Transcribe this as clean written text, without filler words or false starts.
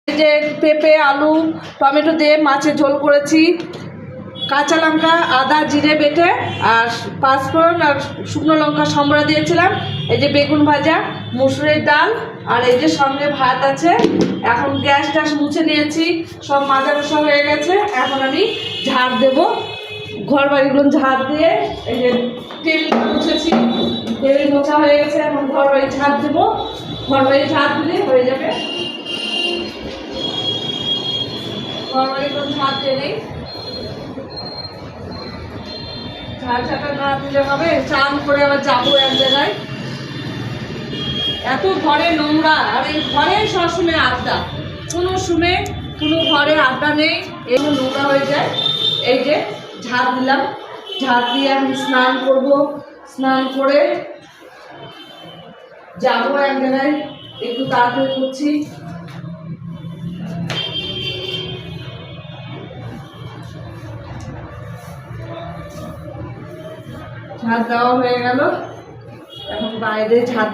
যে পেঁপে আলু টমেটো দিয়ে মাছের ঝোল করেছি, কাঁচা লঙ্কা আদা জিরে বেটে আর পাঁচফোড়ন আর শুকনো লঙ্কা সম্বরা দিয়েছিলাম। এই যে বেগুন ভাজা, মুসুরির ডাল আর এই যে সঙ্গে ভাত আছে। এখন গ্যাস ট্যাস মুছে নিয়েছি, সব মাজা কষা হয়ে গেছে। এখন আমি ঝাড় দেবো, ঘর বাড়িগুলো ঝাড় দিয়ে এই যে টেবিল মুছেছি, টেবিল মোছা হয়ে গেছে। এখন ঘর বাড়ি ঝাড় দেবো, ঘর বাড়ি ঝাড় দিলে হয়ে যাবে। ঘর বাড়িগুলো ঝাড় দিয়ে নেই, ঝাড় না দিলে হবে। চান করে আবার যাবো এক জায়গায়, এত ঘরে নোংরা। আর এই ঘরে সবসময় আড্ডা, কোনো সময় কোনো ঘরে আড্ডা নেই, এগুলো নোংরা হয়ে যায়। এই যে ঝাড় দিলাম, ঝাড় দিয়ে আমি স্নান করব, স্নান করে যাবো এক জায়গায়, একটু তাড়াতাড়ি করছি। ঝাড় দেওয়া হয়ে গেল, এখন বাইরে ঝাড়